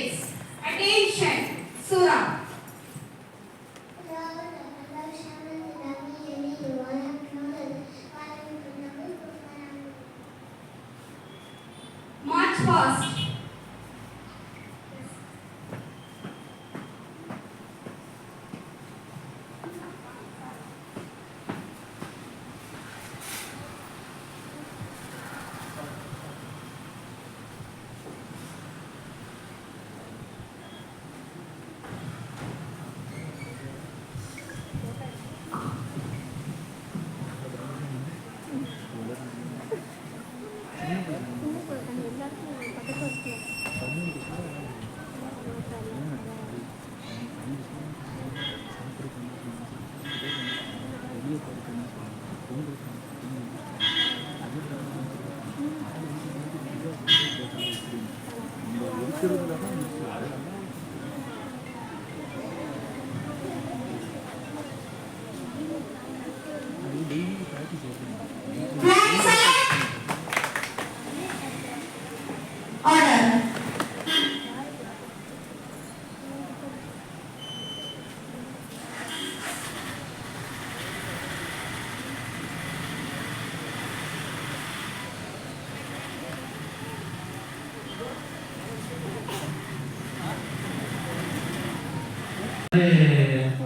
place. Attention, Surah. March past.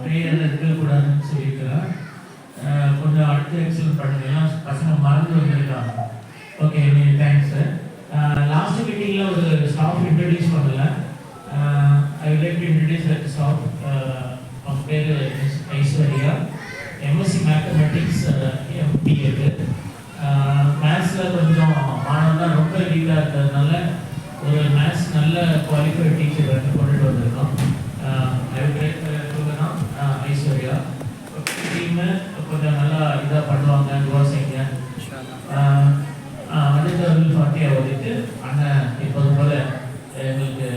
ப்ரேயரில் இருக்கக்கூடாதுன்னு சொல்லியிருக்கிறார். கொஞ்சம் அடுத்து எக்ஸல் பண்ணுங்கலாம், பசங்க மறந்து வந்திருக்காங்க. Okay, thanks sir. லாஸ்ட் மீட்டிங்கில் ஒரு ஸ்டாஃப் இன்ட்ரடியூஸ் பண்ணல. I would like to introduce that staff. அவங்க பேர் மிஸ் ஐஸ்வர்யா, எம்எஸ்சி மேத்தமெட்டிக்ஸ் எம்பிஏக்கு. மேத்ஸில் கொஞ்சம் மாணவர்கள் ரொம்ப வீக்காக இருக்கிறதுனால ஒரு மேத்ஸ் நல்ல குவாலிஃபைட் டீச்சர் வந்து கொண்டுட்டு வந்திருக்கோம். ஐஸ்வர்யா டீமு கொஞ்சம் நல்லா இதாக பண்ணுவாங்க, யோசிங்க. அடுத்த ஃபார்ட்டியாக வந்துட்டு அண்ணன் இப்போது போல் எங்களுக்கு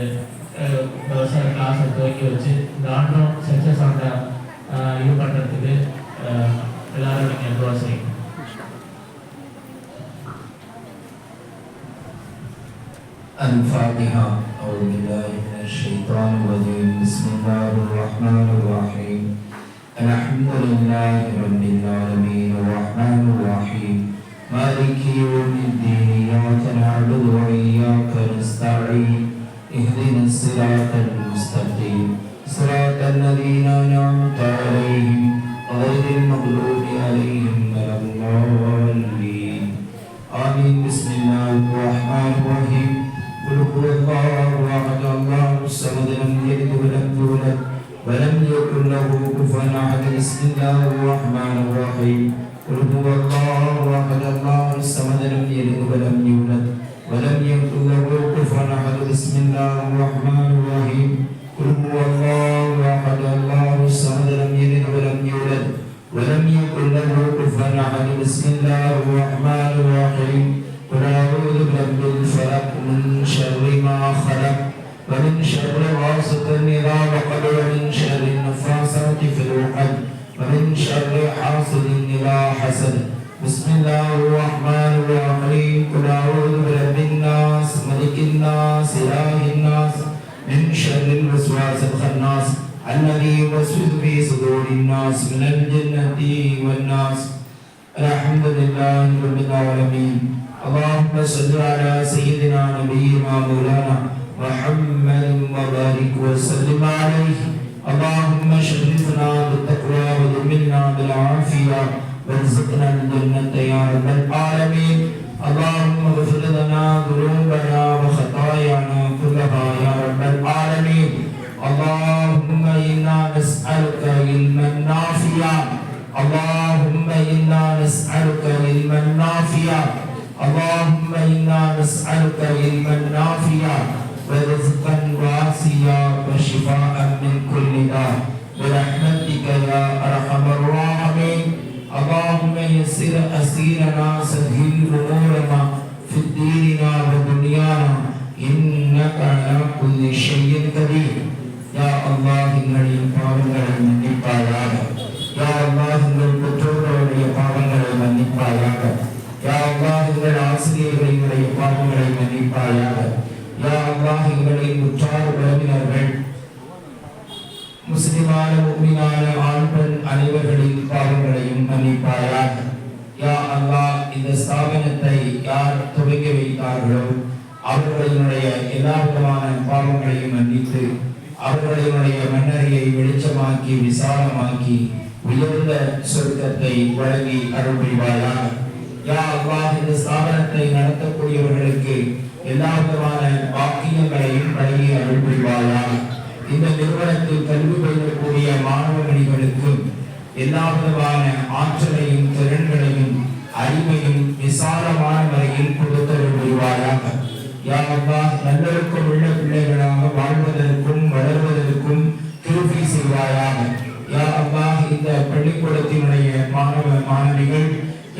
விவசாய கிளாஸை துவக்கி வச்சு இந்த ஆண்டும் சக்ஸஸ் ஆண்ட இது பண்ணுறதுக்கு எல்லாரும் நீங்கள் யோசிங்க. الفاتحة. أعوذ بالله من الشيطان الرجيم. بسم الله الرحمن الرحيم. الحمد لله رب العالمين الرحمن الرحيم مالك يوم الدين. إياك نعبد وإياك نستعين. اهدنا الصراط المستقيم صراط الذين أنعمت عليهم غير المغضوب عليهم ولا الضالين. آمين. بسم الله الرحمن الرحيم. قل هو الله أحد الله الصمد لم يلد ولم يولد ولم يكن له كفوا أحد. بسم الله الرحمن الرحيم. قل هو الله أحد الله الصمد لم يلد ولم يولد ولم يكن له كفوا أحد. بسم الله الرحمن الرحيم. قل هو الله أحد الله الصمد لم يلد ولم يولد ولم يكن له كفوا أحد. بسم الله الرحمن الرحيم. قل أعوذ برب الفلق من شر ما خلق ومن شر غاسق إذا وقب ومن شر النفاثات في العقد ومن شر حاسد إذا حسد. بسم الله الرحمن الرحيم. قل أعوذ برب الناس ملك الناس إله الناس من شر الوسواس الخناس الذي يوسوس في صدور الناس من الجنة والناس. الحمد لله رب العالمين. اللهم صل على سيدنا نبينا مولانا محمد وبارك وسلم عليه. اللهم شرفنا بالتقوى وجملنا بالعافية وارزقنا الجنة يا رب العالمين. اللهم اغفر لنا ذنوبنا وخطايانا كلها يا رب العالمين. اللهم إنا نسألك علما نافعا. اللهم إنا نسألك علما نافعا. اللهم إنا نسألك علما نافعا ورزقا واسعا وشفاء من كل داء برحمتك يا أرحم الراحمين. اللهم يسر أسيرنا سهل أمورنا في ديننا ودنيانا إنك على كل شيء قدير. يا الله எங்களுடைய பாவங்களை மன்னிப்பாயாக. யா அல்லாஹ் எங்கள் பெற்றோர்களுடைய பாவங்களை மன்னிப்பாயாக. யா அல்லாஹ் எங்கள் ஆசிரியர்களுடைய பாவங்களை மன்னிப்பாயாக. யா அல்லாஹ் எங்களின் உற்றார் உறவினர்கள் முஸ்லிமான முஃமினான ஆண் பெண் அனைவர்களின் பாவங்களையும் மன்னிப்பாயாக. யா அல்லாஹ் இந்த ஸ்தாபனத்தை யார் துவக்கி வைத்தார்களோ அவர்களினுடைய எல்லா விதமான பாவங்களையும் மன்னித்து அவர்களினுடைய மன்னரையை வெளிச்சமாக்கி விசாலமாக்கி உயர்ந்த சொர்க்கத்தை வழங்கி அருள் புரிவாயாக. யா அல்லாஹ் இந்த ஸ்தாபனத்தை நடத்தக்கூடியவர்களுக்கு எல்லா விதமான வாக்கியங்களையும் வழங்கி அருள் புரிவாயாக. இந்த நிறுவனத்தில் கல்வி பயிலக்கூடிய மாணவர்களுக்கும் எல்லா விதமான ஆற்றலையும் திறன்களையும் அறிவையும் விசாலமான முறையில் கொடுத்தருள் புரிவாயாக. யா அல்லாஹ் நல்லொழுக்கம் உள்ள பிள்ளைகளாக வாழ்வதற்கும் வளர்வதற்கும் கிருபை செய்வாயாக. யா அல்லாஹ் இந்த பள்ளிக்கூடத்தினுடைய மாணவ மாணவிகள்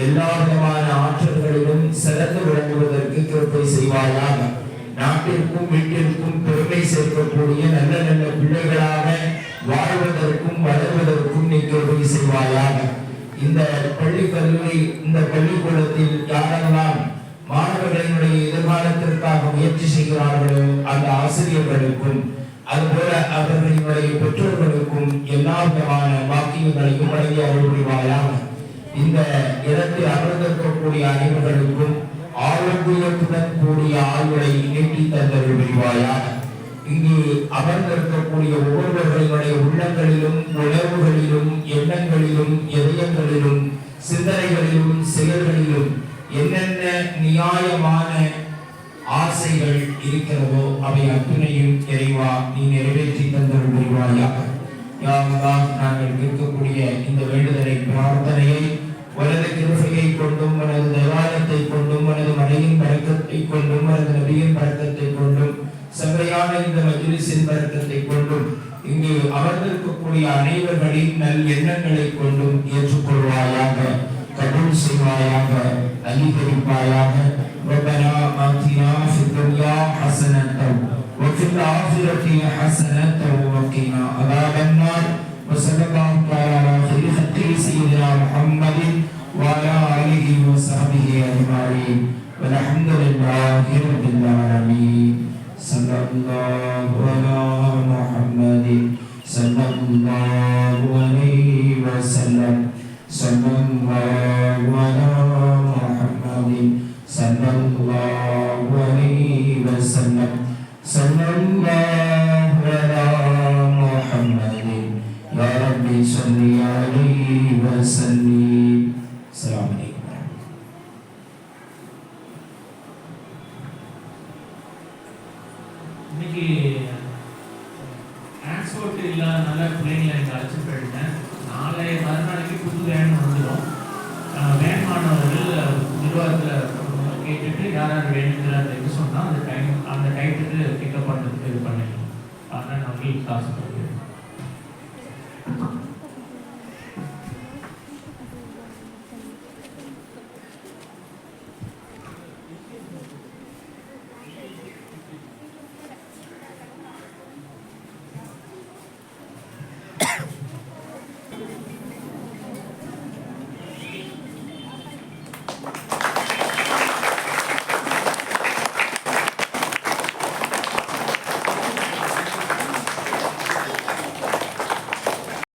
எல்லா விதமான ஆற்றல்களிலும் சிறந்து விளங்குவதற்கு கிருபை செய்வாயாக. நாட்டிற்கும் வீட்டிற்கும் பெருமை சேர்க்கக்கூடிய நல்ல நல்ல பிள்ளைகளாக வாழ்வதற்கும் வளர்வதற்கும் நீ கிருபை செய்வாயாக. இந்த பள்ளி கல்லூரி இந்த பள்ளிக்கூடத்தில் யாரெல்லாம் மாணவர்களினுடைய எதிர்காலத்திற்காக முயற்சி செய்கிறார்களோ அந்த ஆசிரியர்களுக்கும் அதுபோல அவர்களினுடைய பெற்றோர்களுக்கும் எல்லா விதமான வாக்கியங்களையும் வழங்கி அருள் புரிவாயாக. இந்த இடத்தில் அமர்ந்திருக்கக்கூடிய அனைவர்களுக்கும் ஆரோக்கியத்துடன் கூடிய ஆயுளை நீட்டி தந்தருள் புரிவாயாக. இங்கு அமர்ந்திருக்கக்கூடிய ஒவ்வொருவர்களுடைய உள்ளங்களிலும் உணர்வுகளிலும் எண்ணங்களிலும் இதயங்களிலும் சிந்தனைகளிலும் செயல்களிலும் என்னென்ன நியாயமான ஆசைகள் இருக்கிறதோ அவை அத்துணையும் இறைவா நீ நிறைவேற்றி தந்தருள் புரிவாயாக. யா அல்லாஹ் நாங்கள் கேட்கக்கூடிய இந்த வேண்டுதலை பிரார்த்தனையை உனது கிருபையை கொண்டும் உனது தயாளத்தை கொண்டும் உனது மழையின் பழக்கத்தை கொண்டும் உனது நபியின் பழக்கத்தை கொண்டும் சபையான இந்த மஜ்லிஸின் பழக்கத்தை கொண்டும் இங்கு அமர்ந்திருக்கக்கூடிய அனைவர்களின் நல் எண்ணங்களை கொண்டும் ஏற்றுக்கொள்வாயாக, கபூல் செய்வாயாக, அங்கீகரிப்பாயாக. ربنا آتنا في الدنيا حسنة وفي الآخرة حسنة وقنا عذاب النار وصلى الله على خير خلقه سيدنا محمد وعلى آله وصحبه أجمعين والحمد لله رب العالمين. صلى الله على محمد صلى الله عليه وسلم. صلى الله على محمد صلى الله عليه وسلم. صلى الله على محمد يا ربي صل عليه وسلم. السلام عليكم. இன்னைக்கு டிரான்ஸ்போர்ட் இல்லாதனால பிள்ளைங்களை எனக்கு அழைச்சிட்டு போயிட்டேன். நாளை மறுநாளைக்கு புது வேன் வந்துடும். வேன் மாணவர்கள் நிர்வாகத்தில் கேட்டுட்டு யார் யார் வேணுங்கிற அந்த இது சொன்னால் அந்த டைமுக்கு பிக்கப் பண்ணுறதுக்கு இது பண்ணிடலாம். அதனால் நான் காசு கொடுக்குறேன்.